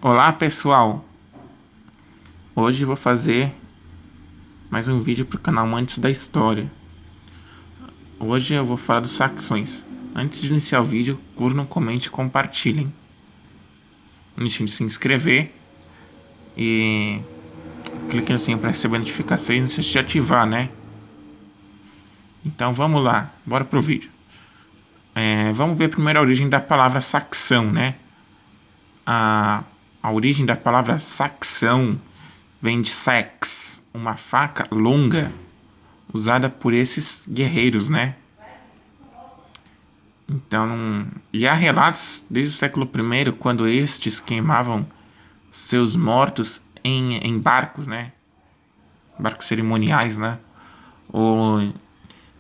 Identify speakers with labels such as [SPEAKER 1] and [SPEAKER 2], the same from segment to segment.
[SPEAKER 1] Olá pessoal, hoje vou fazer mais um vídeo para o canal Amantes da História. Hoje eu vou falar dos saxões. Antes de iniciar o vídeo, curtam, comentem e compartilhem. Não deixem de se inscrever e clique no sininho para receber notificações e não se de ativar, né? Então vamos lá, bora pro vídeo. Vamos ver primeiro a origem da palavra saxão, né? A origem da palavra saxão vem de sax, uma faca longa usada por esses guerreiros, né? Então, e há relatos desde o século I, quando estes queimavam seus mortos em barcos, né? Barcos cerimoniais, né?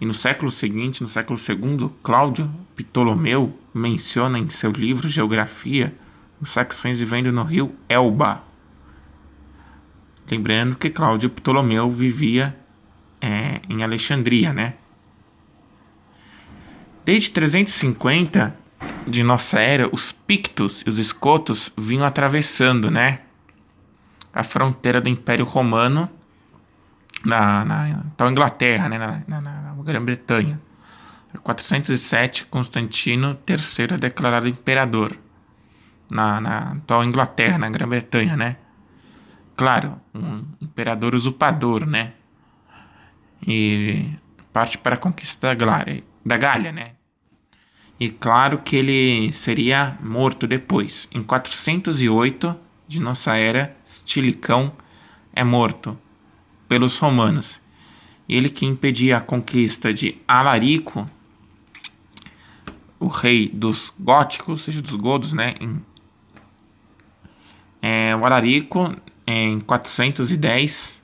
[SPEAKER 1] E no século seguinte, no século II, Cláudio Ptolomeu menciona em seu livro Geografia os saxões vivendo no rio Elba. Lembrando que Cláudio Ptolomeu vivia em Alexandria, né? Desde 350 de nossa era, os pictos e os escotos vinham atravessando, né, a fronteira do Império Romano na tal Inglaterra, né, na Grã-Bretanha. Em 407, Constantino III é declarado imperador na tal Inglaterra, na Grã-Bretanha, né? Claro, um imperador usurpador, né? E parte para a conquista da Gália, né? E claro que ele seria morto depois. Em 408 de nossa era, Stilicão é morto pelos romanos. Ele que impedia a conquista de Alarico, o rei dos góticos, ou seja, dos godos, né? O Alarico, em 410,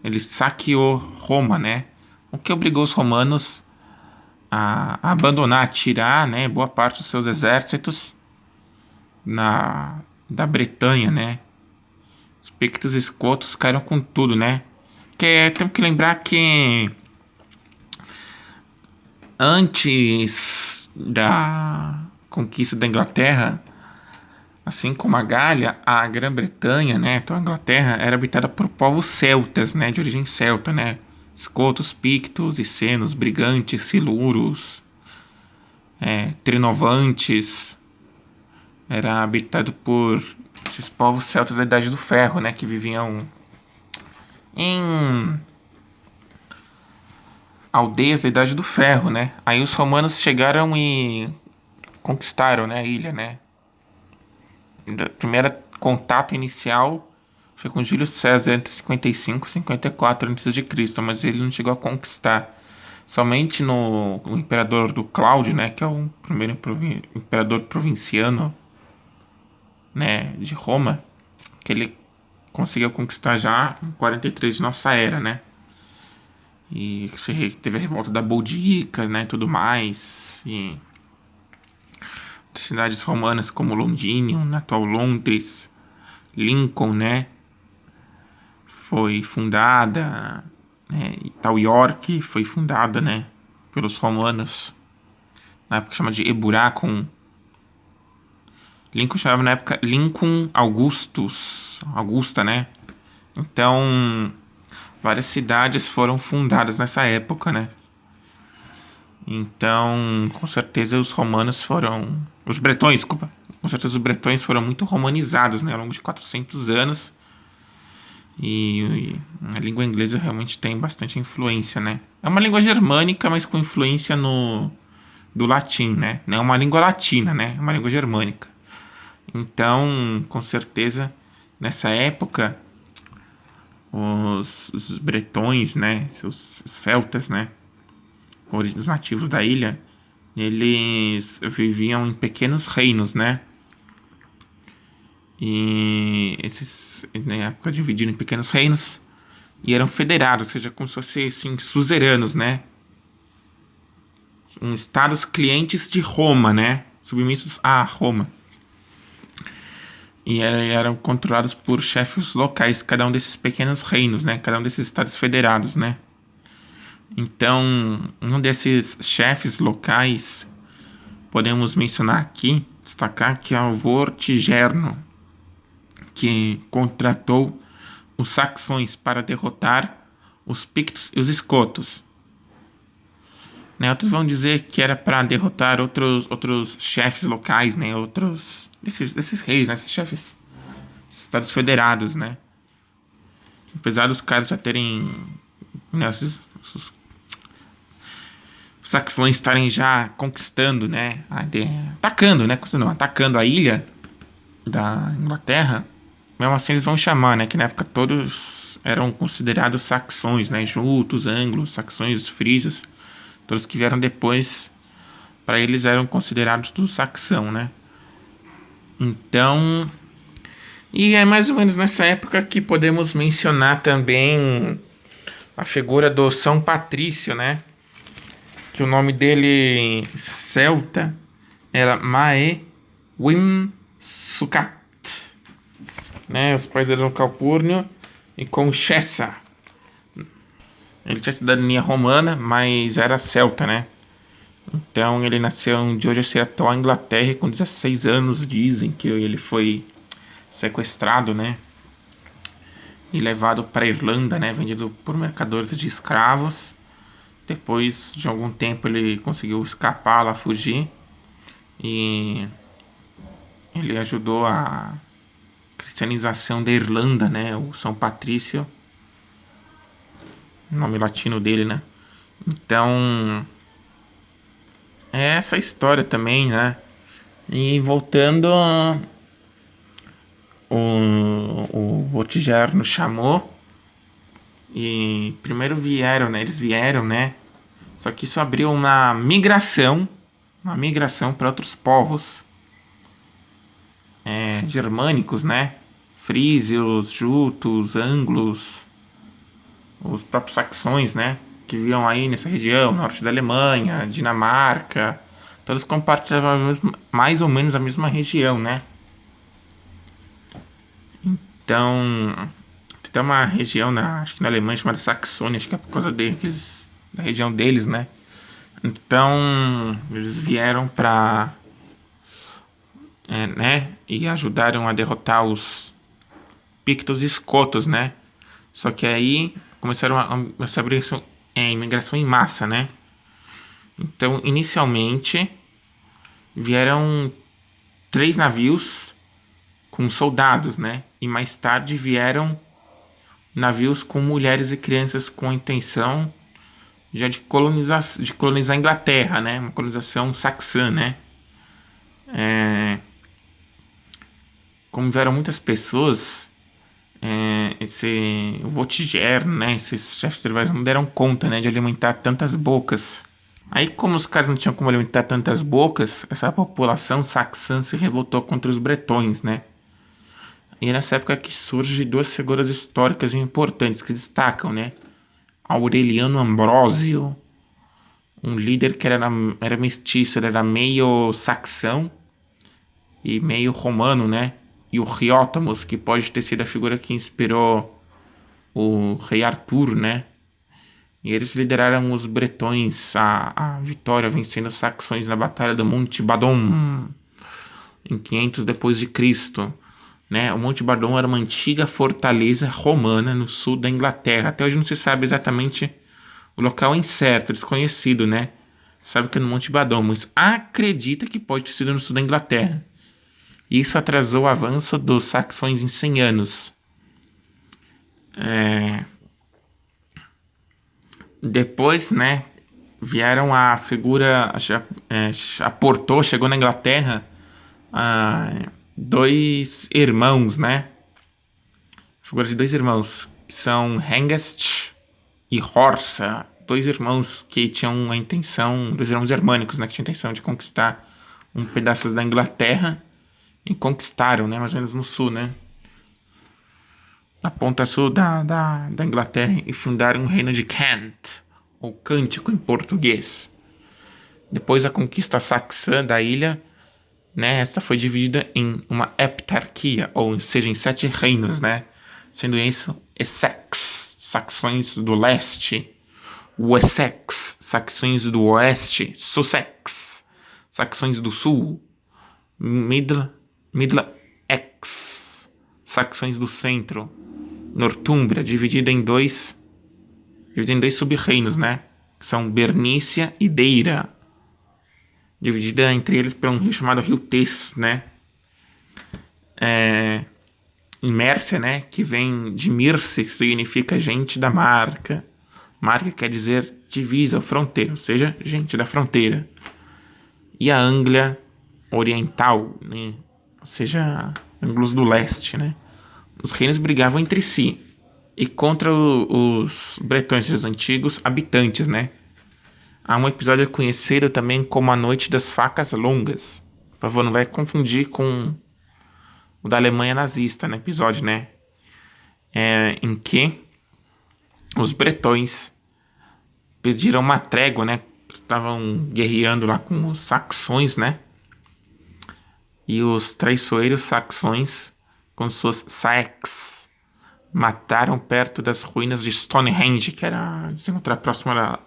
[SPEAKER 1] ele saqueou Roma, né? O que obrigou os romanos a abandonar, a tirar, né, boa parte dos seus exércitos da Bretanha, né? Os pictos escotos caíram com tudo, né? Porque temos que lembrar que antes da conquista da Inglaterra, assim como a Gália, a Grã-Bretanha, né, então a Inglaterra era habitada por povos celtas, né, de origem celta, né? Escotos, pictos, essenos, brigantes, silúrios, trinovantes. Era habitado por esses povos celtas da Idade do Ferro, né, que viviam em aldeias da Idade do Ferro, né? Aí os romanos chegaram e conquistaram, né, a ilha, né? O primeiro contato inicial foi com Júlio César entre 55 e 54 a.C., mas ele não chegou a conquistar. Somente no imperador do Cláudio, né, que é o primeiro imperador provinciano, né, de Roma, que ele conseguiu conquistar já em 43 de nossa era, né? E teve a revolta da Boudica, né, tudo mais. E cidades romanas como Londinium, na atual Londres, Lincoln, né, foi fundada, né, e tal York foi fundada, né, pelos romanos, na época chamada de Eburacum. Lincoln chamava na época Lincoln Augusta, né? Então, várias cidades foram fundadas nessa época, né? Então, com certeza os bretões, desculpa, com certeza os bretões foram muito romanizados, né, ao longo de 400 anos. E a língua inglesa realmente tem bastante influência, né? É uma língua germânica, mas com influência do latim, né? Não é uma língua latina, né? É uma língua germânica. Então, com certeza, nessa época, os bretões, né? Os celtas, né? Os nativos da ilha, eles viviam em pequenos reinos, né? E esses, na época, dividiram em pequenos reinos e eram federados, ou seja, como se fossem assim, suzeranos, né? Estados clientes de Roma, né? Submissos a Roma. E eram controlados por chefes locais, cada um desses pequenos reinos, né? Cada um desses estados federados, né? Então, um desses chefes locais, podemos mencionar aqui, destacar que é o Vortigerno, que contratou os saxões para derrotar os pictos e os escotos. Né, outros vão dizer que era para derrotar outros chefes locais, né, desses reis, né, esses chefes estados federados, né. Apesar dos caras já terem, né, os saxões estarem já conquistando, né, atacando, né, atacando a ilha da Inglaterra, mesmo assim eles vão chamar, né, que na época todos eram considerados saxões, né, jutos, anglos, saxões, frísios, todos que vieram depois, para eles eram considerados tudo saxão, né. Então, e é mais ou menos nessa época que podemos mencionar também a figura do São Patrício, né, que o nome dele celta era Mae Wimsucat, né? Os pais eram Calpurnio e Conchessa. Ele tinha cidadania romana, mas era celta, né? Então ele nasceu onde hoje seria a atual Inglaterra, e com 16 anos dizem que ele foi sequestrado, né? E levado para a Irlanda, né? Vendido por mercadores de escravos. Depois de algum tempo ele conseguiu escapar lá, fugir. E ele ajudou a cristianização da Irlanda, né? O São Patrício, nome latino dele, né? Então, é essa história também, né? E voltando, o Votiger nos chamou e primeiro vieram, né? Eles vieram, né? Só que isso abriu uma migração para outros povos germânicos, né? Frísios, jutos, anglos, os próprios saxões, né? Que viviam aí nessa região, norte da Alemanha, Dinamarca, todos compartilhavam mais ou menos a mesma região, né? Então, tem uma região, acho que na Alemanha, chamada Saxônia, acho que é por causa da região deles, né? Então, eles vieram para, né? E ajudaram a derrotar os pictos e escotos, né? Só que aí começaram a abrir imigração em massa, né? Então, inicialmente, vieram 3 navios com soldados, né? E mais tarde vieram navios com mulheres e crianças com a intenção já de colonizar a Inglaterra, né? Uma colonização saxã, né? Como vieram muitas pessoas, o Votiger, né? Esses chefes tribais não deram conta, né? De alimentar tantas bocas. Aí, como os caras não tinham como alimentar tantas bocas, essa população saxã se revoltou contra os bretões, né? E é nessa época que surgem 2 figuras históricas importantes que destacam, né? Aureliano Ambrósio, um líder que era mestiço, ele era meio saxão e meio romano, né? E o Riótomos, que pode ter sido a figura que inspirou o rei Arthur, né? E eles lideraram os bretões à vitória, vencendo os saxões na Batalha do Monte Badon, em 500 depois de Cristo. Né? O Monte Badon era uma antiga fortaleza romana no sul da Inglaterra. Até hoje não se sabe exatamente o local incerto, desconhecido, né? Sabe que é no Monte Badon, mas acredita que pode ter sido no sul da Inglaterra. Isso atrasou o avanço dos saxões em 100 anos. Depois, né, vieram a figura, chegou na Inglaterra, 2 irmãos, né? A figura de 2 irmãos, que são Hengest e Horsa, 2 irmãos que tinham a intenção, 2 irmãos germânicos, né, que tinham a intenção de conquistar um pedaço da Inglaterra, e conquistaram, né, mais ou menos no sul, né? Na ponta sul da Inglaterra, e fundaram o reino de Kent, ou Cântico em português. Depois da conquista saxã da ilha, né, esta foi dividida em uma heptarquia, ou seja, em 7 reinos, né? Sendo isso Essex, saxões do leste; Wessex, saxões do oeste; Sussex, saxões do sul; Middlesex, saxões do centro, Nortúmbria, dividida em dois sub-reinos, né? Que são Bernícia e Deira, dividida entre eles por um rio chamado Rio Tes, né? Em Mércia, né? Que vem de Mirce, que significa gente da marca. Marca quer dizer divisa ou fronteira, ou seja, gente da fronteira. E a Anglia Oriental, né? Ou seja, Anglos do Leste, né? Os reinos brigavam entre si e contra os bretões, os antigos habitantes, né? Há um episódio conhecido também como a Noite das Facas Longas. Por favor, não vai confundir com o da Alemanha nazista, né? Episódio, né? Em que os bretões pediram uma trégua, né? Estavam guerreando lá com os saxões, né? E os traiçoeiros saxões, com suas saex, mataram perto das ruínas de Stonehenge, que era se encontrar próximo a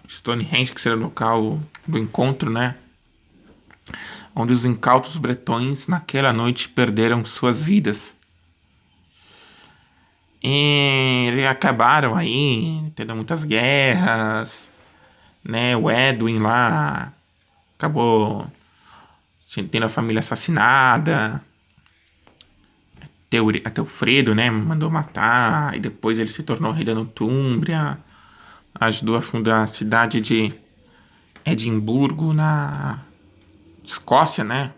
[SPEAKER 1] Stonehenge, que seria o local do encontro, né? Onde os incautos bretões naquela noite perderam suas vidas. E eles acabaram aí tendo muitas guerras, né? O Edwin lá acabou tendo a família assassinada. Até o Fredo, né? Mandou matar. E depois ele se tornou rei da Nortúmbria. Ajudou a fundar a cidade de Edimburgo, na Escócia, né?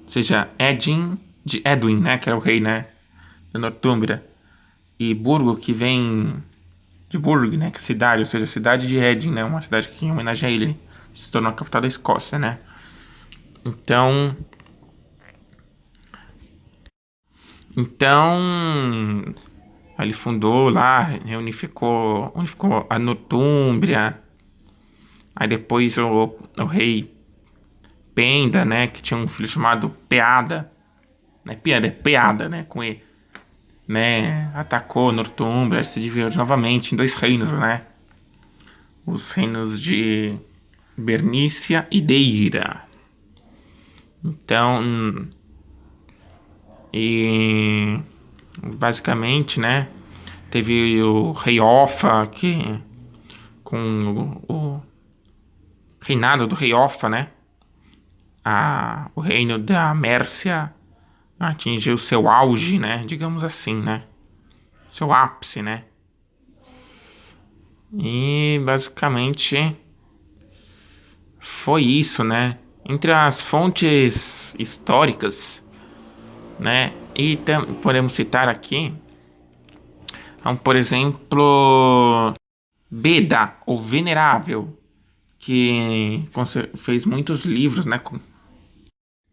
[SPEAKER 1] Ou seja, de Edwin, né? Que era o rei, né? Da Nortúmbria. E Burgo, que vem de Burg, né? Que é cidade, ou seja, a cidade de Edin, né? Uma cidade que em homenagem a ele se tornou a capital da Escócia, né? Então, ele fundou lá, unificou a Nortúmbria. Aí depois o rei Penda, né? Que tinha um filho chamado Peada. Não é Peada, é Peada, né? Com ele. Né, atacou Nortúmbria, se dividiu novamente em dois reinos, né? Os reinos de Bernícia e Deira. Então, e basicamente, né? Teve o rei Offa, que com o reinado do rei Offa, né? O reino da Mércia atingiu seu auge, né? Digamos assim, né? Seu ápice, né? E basicamente foi isso, né? Entre as fontes históricas, né? E podemos citar aqui, por exemplo, Beda, o Venerável, que fez muitos livros, né?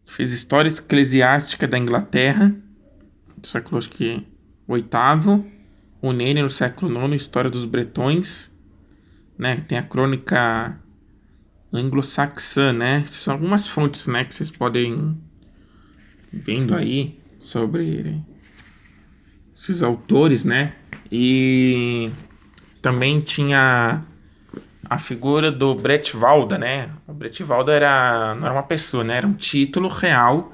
[SPEAKER 1] Fez História Eclesiástica da Inglaterra, do século acho que oitavo, o Nene no século IX, História dos Bretões, né? Tem a Crônica Anglo-Saxã, né? São algumas fontes, né? Que vocês podem vendo aí sobre esses autores, né? E também tinha a figura do Bretwalda, né? O Bretwalda não era uma pessoa, né? Era um título real,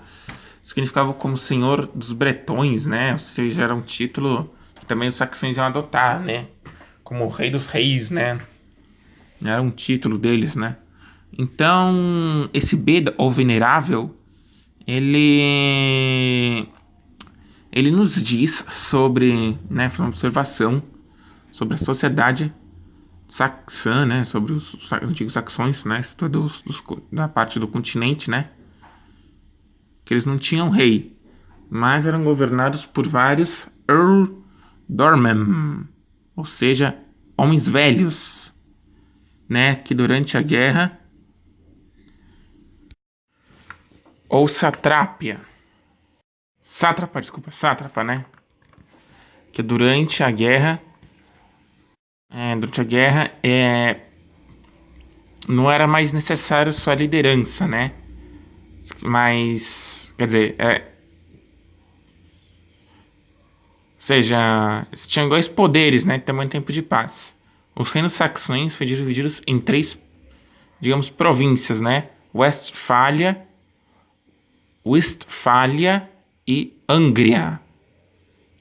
[SPEAKER 1] significava como Senhor dos Bretões, né? Ou seja, era um título que também os saxões iam adotar, né? Como o Rei dos Reis, né? Era um título deles, né? Então, esse Beda, ou Venerável, ele nos diz sobre, né, uma observação sobre a sociedade saxã, né, sobre os antigos saxões, né, todos da parte do continente, né, que eles não tinham rei, mas eram governados por vários ealdormen, ou seja, homens velhos, né, que durante a guerra ou sátrapa, né, que durante a guerra não era mais necessário sua liderança, né? Mas, quer dizer, ou seja, eles tinham iguais poderes, né? Também em tempo de paz. Os reinos saxões foram divididos em três, digamos, províncias, né? Westfália e Angria,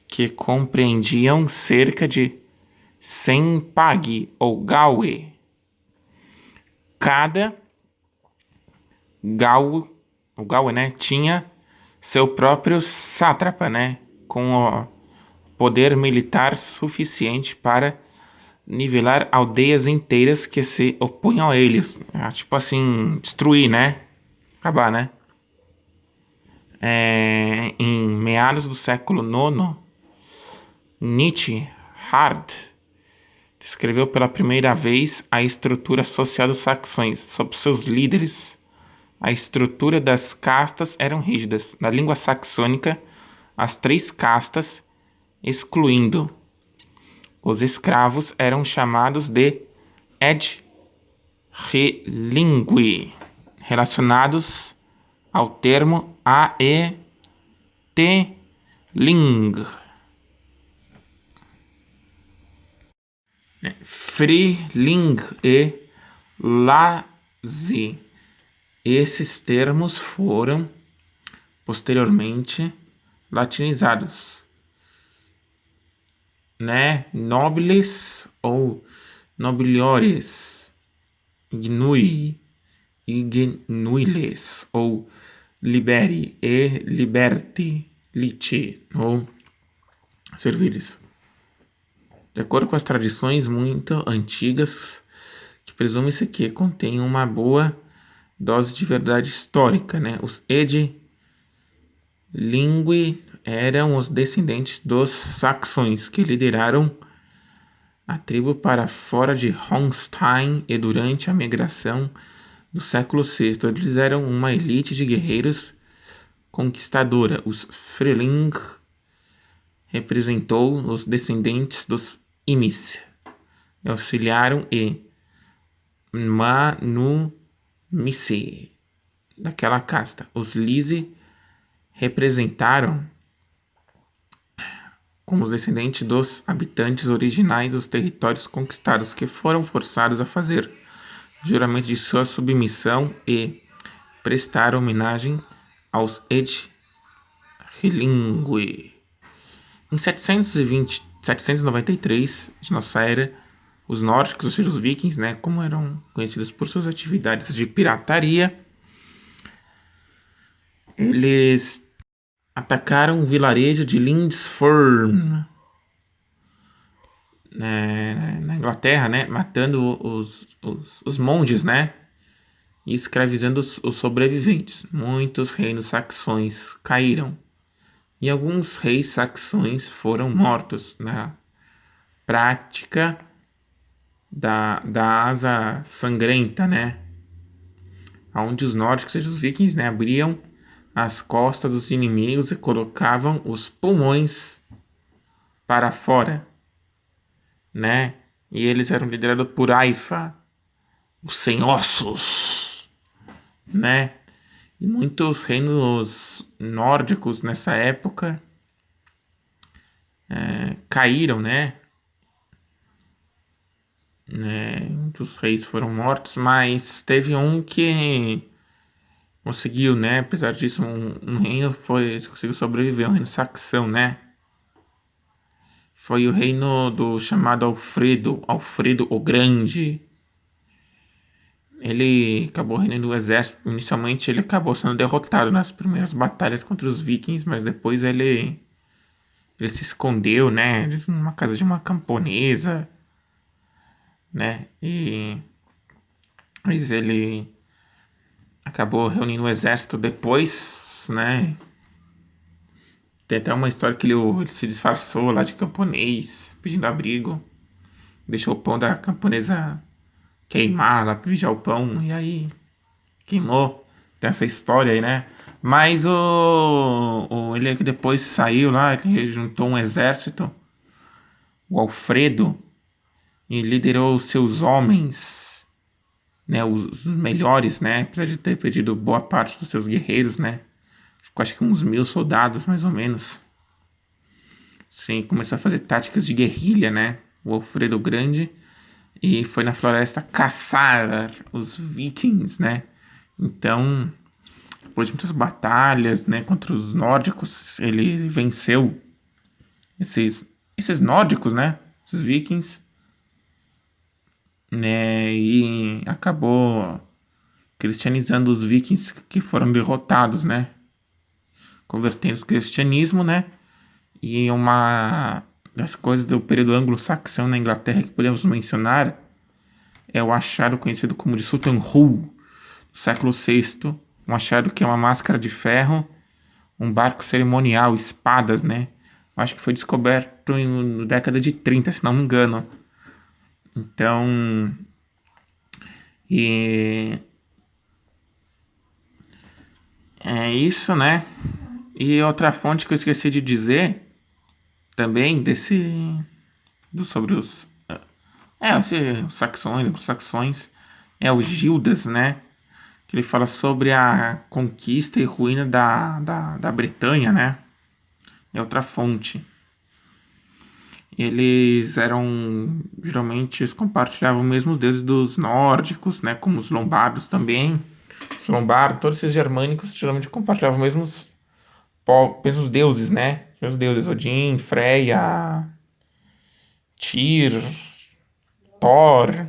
[SPEAKER 1] que compreendiam cerca de 100 pagi ou gaue. Cada gaue, o gaue, né, tinha seu próprio sátrapa, né, com o poder militar suficiente para nivelar aldeias inteiras que se opunham a eles. Tipo assim, destruir, né? Acabar, né? Em meados do século IX, Nietzsche Hard descreveu pela primeira vez a estrutura social dos saxões, sob seus líderes. A estrutura das castas eram rígidas. Na língua saxônica, as 3 castas, excluindo os escravos, eram chamados de Edgelingui, relacionados ao termo aeteling. Freeling e Lazy. Esses termos foram posteriormente latinizados, né? Nobles ou nobiliores, ignui, ignuiles, ou liberi e liberti, liti, ou servires. De acordo com as tradições muito antigas, que presume-se que contém uma boa dose de verdade histórica, né? Os Edlingui eram os descendentes dos saxões que lideraram a tribo para fora de Holstein e durante a migração do século VI. Eles eram uma elite de guerreiros conquistadora. Os Freeling representou os descendentes dos Imis, auxiliaram e manumise daquela casta. Os Lise representaram como os descendentes dos habitantes originais dos territórios conquistados, que foram forçados a fazer juramento de sua submissão e prestar homenagem aos Edlingui. Em 793 de nossa era, os nórdicos, ou seja, os vikings, né, como eram conhecidos por suas atividades de pirataria, eles atacaram o vilarejo de Lindisfarne, né, na Inglaterra, né, matando os monges, né, e escravizando os sobreviventes. Muitos reinos saxões caíram e alguns reis saxões foram mortos na prática da asa sangrenta, né, onde os nórdicos, ou seja, os vikings, né, abriam as costas dos inimigos e colocavam os pulmões para fora, né? E eles eram liderados por Aifa, os sem ossos, né? E muitos reinos nórdicos nessa época caíram, né? Muitos reis foram mortos, mas teve um que conseguiu, né? Apesar disso, um reino conseguiu sobreviver, um reino saxão, né? Foi o reino do chamado Alfredo o Grande. Ele acabou reinando o exército. Inicialmente ele acabou sendo derrotado nas primeiras batalhas contra os vikings, mas depois ele se escondeu, né? Numa casa de uma camponesa, né? Mas ele acabou reunindo o exército depois, né? Tem até uma história que ele se disfarçou lá de camponês, pedindo abrigo. Deixou o pão da camponesa queimar lá pra vigiar o pão, e aí queimou. Tem essa história aí, né? Mas ele que depois saiu lá, ele juntou um exército, o Alfredo, e liderou os seus homens, né? Os melhores, né? Apesar de ter perdido boa parte dos seus guerreiros, né? Ficou acho que uns 1000 soldados, mais ou menos. Sim, começou a fazer táticas de guerrilha, né? O Alfredo Grande. E foi na floresta caçar os vikings, né? Então, depois de muitas batalhas, né, contra os nórdicos, ele venceu esses nórdicos, né, esses vikings, né, e acabou cristianizando os vikings que foram derrotados, né, convertendo o cristianismo, né, e uma das coisas do período anglo-saxão na Inglaterra que podemos mencionar é o achado conhecido como de Sutton Hoo, do século VI, um achado que é uma máscara de ferro, um barco cerimonial, espadas, né? Acho que foi descoberto na década de 30, se não me engano. Então, e é isso, né? E outra fonte que eu esqueci de dizer também sobre os saxões, é o Gildas, né? Que ele fala sobre a conquista e ruína da Bretanha, né? É outra fonte. Eles compartilhavam os mesmos deuses dos nórdicos, né? Como os lombardos também. Os lombardos, todos esses germânicos geralmente compartilhavam os mesmos deuses, né? Os deuses Odin, Freya, Tyr, Thor,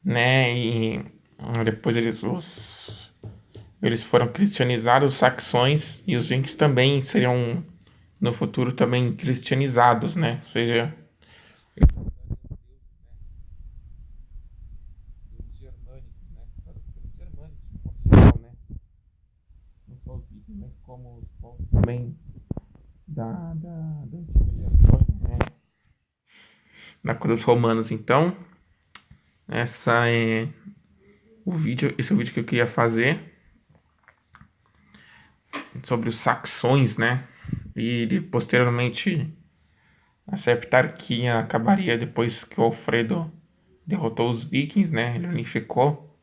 [SPEAKER 1] né? E depois eles foram cristianizados, os saxões e os vikings também seriam no futuro também cristianizados, né? Ou seja, os germânicos, né? Os germânicos, de modo geral, né? Não só os vikings, mas como os povos também da antiga Germânia, né? Na cor dos romanos. Então, esse é o vídeo que eu queria fazer sobre os saxões, né? E posteriormente essa heptarquia acabaria depois que o Alfredo derrotou os vikings, né? Ele unificou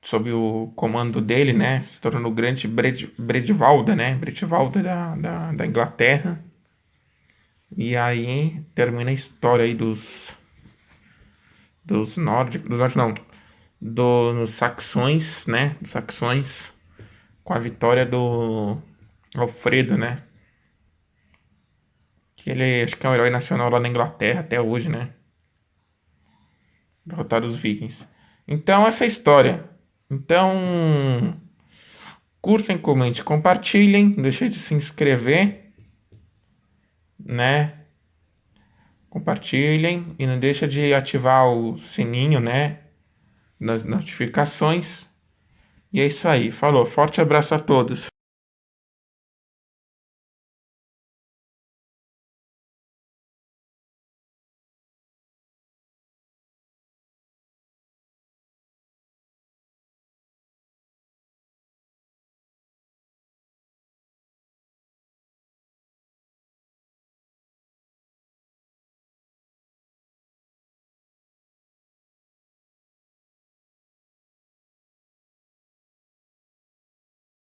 [SPEAKER 1] sob o comando dele, né? Se tornou o grande Bredvalda, né? Bredvalda da Inglaterra. E aí termina a história aí dos nórdicos, não, dos saxões, né? Dos saxões com a vitória do Alfredo, né? Que ele acho que é um herói nacional lá na Inglaterra até hoje, né? Derrotar os vikings. Então, essa é a história. Então, curtem, comentem, compartilhem. Não deixem de se inscrever, né? Compartilhem e não deixa de ativar o sininho, né? Das notificações. E é isso aí. Falou. Forte abraço a todos.